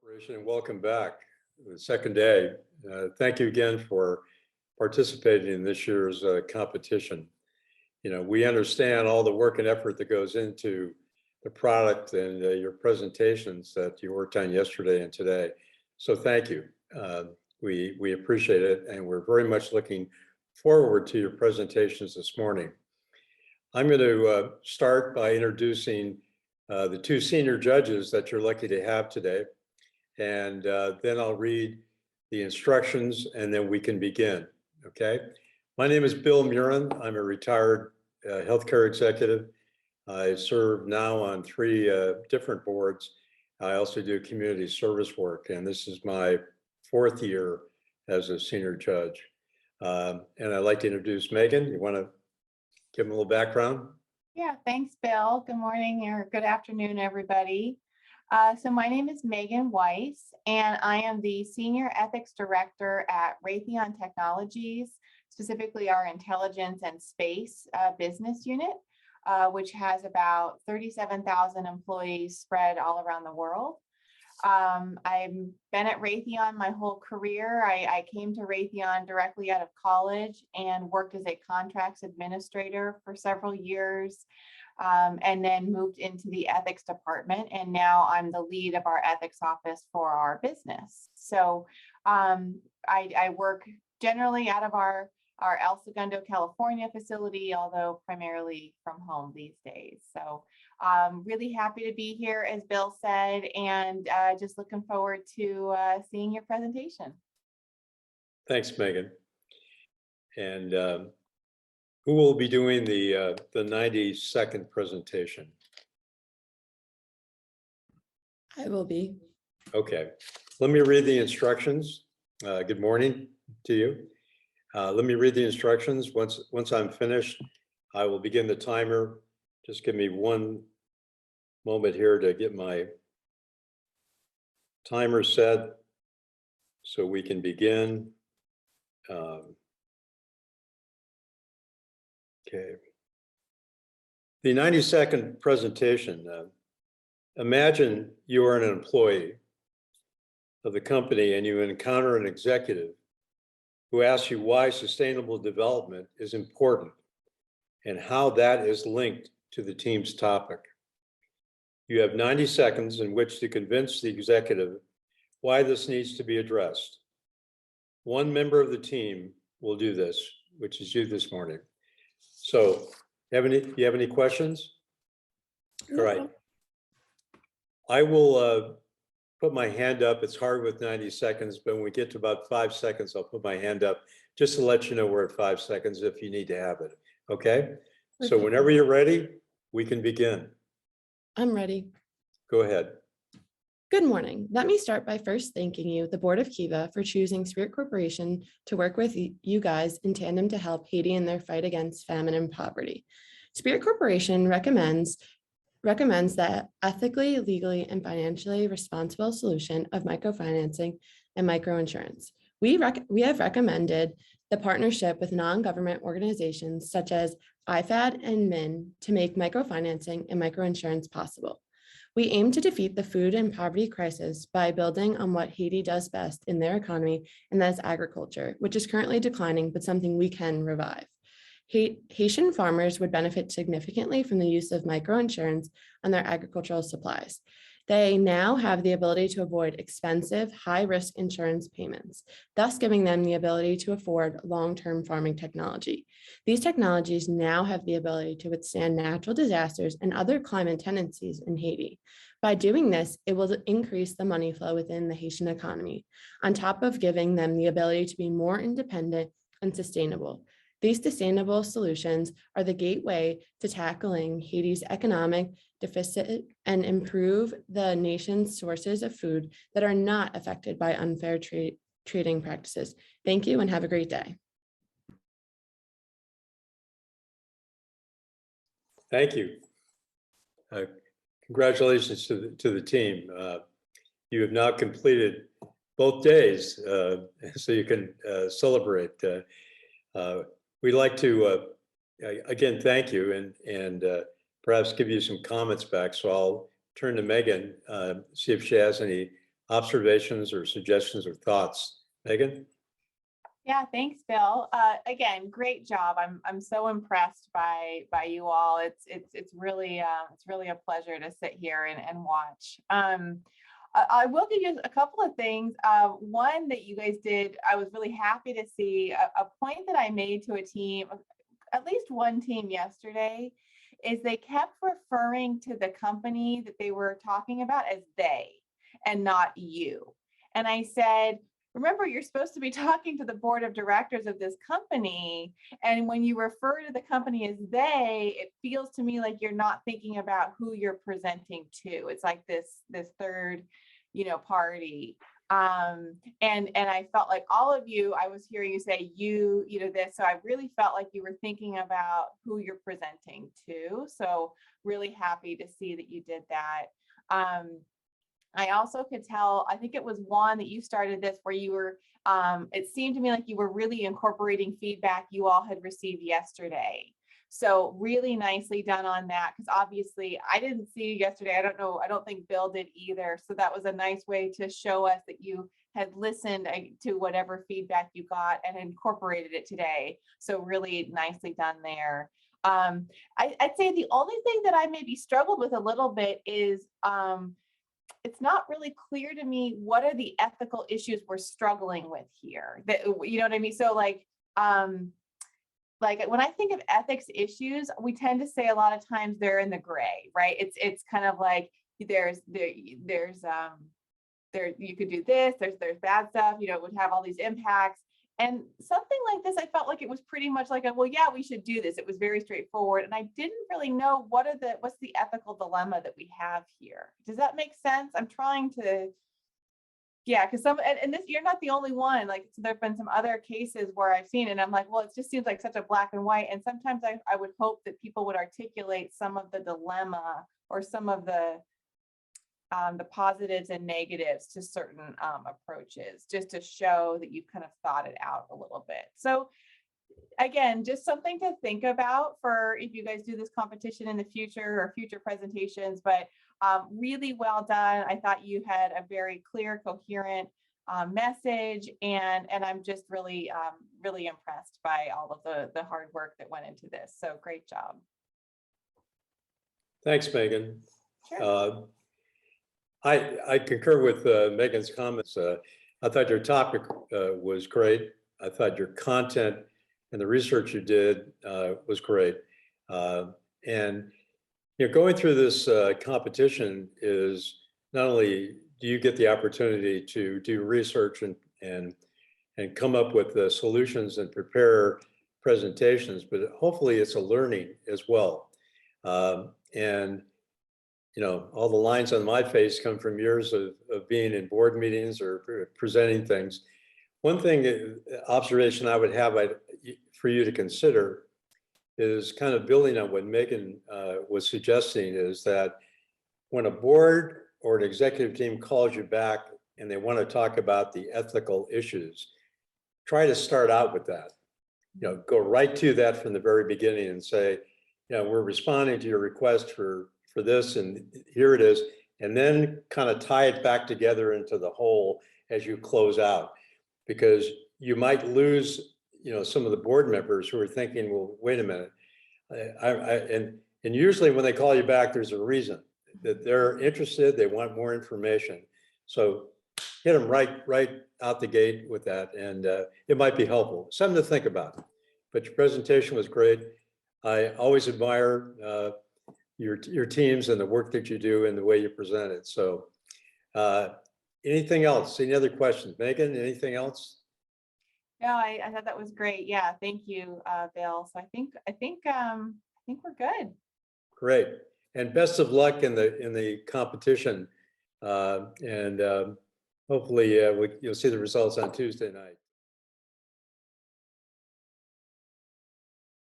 And welcome back. The second day. Thank you again for participating in this year's competition. You know, we understand all the work and effort that goes into the product and your presentations that you worked on yesterday and today. So thank you. We appreciate it, and we're very much looking forward to your presentations this morning. I'm going to start by introducing the two senior judges that you're lucky to have today. And then I'll read the instructions and then we can begin, okay? My name is Bill Murin. I'm a retired healthcare executive. I serve now on 3 different boards. I also do community service work, and this is my 4th year as a senior judge. And I'd like to introduce Megan. You want to give them a little background? Yeah, thanks, Bill. Good morning or good afternoon, everybody. So my name is Megan Weiss, and I am the Senior Ethics Director at Raytheon Technologies, specifically our Intelligence and Space business unit, which has about 37,000 employees spread all around the world. I've been at Raytheon my whole career. I came to Raytheon directly out of college and worked as a contracts administrator for several years. And then moved into the ethics department, and now I'm the lead of our ethics office for our business. So I work generally out of our El Segundo, California facility, although primarily from home these days. So really happy to be here, as Bill said, and just looking forward to seeing your presentation. Thanks, Megan. And who will be doing the 90-second presentation? I will be. Okay, let me read the instructions. Good morning to you. Let me read the instructions. Once I'm finished, I will begin the timer. Just give me one moment here to get my timer set so we can begin. Okay. The 90-second presentation. Imagine you are an employee of the company and you encounter an executive who asks you why sustainable development is important and how that is linked to the team's topic. You have 90 seconds in which to convince the executive why this needs to be addressed. One member of the team will do this, which is you this morning. So, do you have any questions? No. All right. I will put my hand up. It's hard with 90 seconds, but when we get to about 5 seconds, I'll put my hand up just to let you know we're at 5 seconds if you need to have it. Okay? So Perfect. whenever you're ready, we can begin. I'm ready. Go ahead. Good morning. Let me start by first thanking you, the Board of Kiva, for choosing Spirit Corporation to work with you guys in tandem to help Haiti in their fight against famine and poverty. Spirit Corporation recommends that ethically, legally, and financially responsible solution of microfinancing and microinsurance. We have recommended the partnership with non-government organizations such as IFAD and MIN to make microfinancing and microinsurance possible. We aim to defeat the food and poverty crisis by building on what Haiti does best in their economy, and that is agriculture, which is currently declining, but something we can revive. Haitian farmers would benefit significantly from the use of microinsurance on their agricultural supplies. They now have the ability to avoid expensive, high-risk insurance payments, thus giving them the ability to afford long-term farming technology. These technologies now have the ability to withstand natural disasters and other climate tendencies in Haiti. By doing this, it will increase the money flow within the Haitian economy, on top of giving them the ability to be more independent and sustainable. These sustainable solutions are the gateway to tackling Haiti's economic deficit and improve the nation's sources of food that are not affected by unfair trading practices. Thank you and have a great day. Thank you. Congratulations to the team. You have now completed both days, so you can celebrate. We'd like to, again, thank you and perhaps give you some comments back. So I'll turn to Megan, see if she has any observations or suggestions or thoughts. Megan? Yeah, thanks, Bill. Again, great job. I'm so impressed by you all. It's really a pleasure to sit here and watch. I will give you a couple of things. One that you guys did, I was really happy to see. A point that I made to a team, at least one team yesterday, is they kept referring to the company that they were talking about as they and not you. And I said, remember, you're supposed to be talking to the board of directors of this company. And when you refer to the company as they, it feels to me like you're not thinking about who you're presenting to. It's like this third, party. And I felt like all of you, I was hearing you say this. So I really felt like you were thinking about who you're presenting to. So really happy to see that you did that. I also could tell, I think it was one that you started this where you were, it seemed to me like you were really incorporating feedback you all had received yesterday. So really nicely done on that, because obviously I didn't see you yesterday. I don't think Bill did either. So that was a nice way to show us that you had listened to whatever feedback you got and incorporated it today. So really nicely done there. I'd say the only thing that I maybe struggled with a little bit is, it's not really clear to me what are the ethical issues we're struggling with here. That, you know what I mean? So like when I think of ethics issues, we tend to say a lot of times they're in the gray, right? It's kind of like there's you could do this, there's bad stuff, it would have all these impacts. And something like this, I felt like it was pretty much like well, yeah, we should do this. It was very straightforward. And I didn't really know what's the ethical dilemma that we have here. Does that make sense? I'm trying to, yeah, because and this, you're not the only one. Like, so there've been some other cases where I've seen, and I'm like, well, it just seems like such a black and white. And sometimes I would hope that people would articulate some of the dilemma or some of the positives and negatives to certain approaches, just to show that you've kind of thought it out a little bit. So again, just something to think about for if you guys do this competition in the future or future presentations, but really well done. I thought you had a very clear, coherent message, and I'm just really, really impressed by all of the hard work that went into this. So great job. Thanks, Megan. Sure. I concur with Megan's comments. I thought your topic was great. I thought your content and the research you did was great. And going through this competition is not only do you get the opportunity to do research and come up with solutions and prepare presentations, but hopefully it's a learning as well. And all the lines on my face come from years of being in board meetings or presenting things. One thing, observation I would have for you to consider is kind of building on what Megan was suggesting, is that when a board or an executive team calls you back and they want to talk about the ethical issues, try to start out with that. Go right to that from the very beginning and say, we're responding to your request for this, and here it is, and then kind of tie it back together into the whole as you close out, because you might lose some of the board members who are thinking, well, wait a minute, and usually when they call you back, there's a reason that they're interested, they want more information. So hit them right out the gate with that, and it might be helpful, something to think about. But your presentation was great. I always admire your teams and the work that you do and the way you present it. So anything else? Any other questions? Megan, anything else? No, I thought that was great. Yeah, thank you, Bill. So I think we're good. Great, and best of luck in the competition, and hopefully you'll see the results on Tuesday night.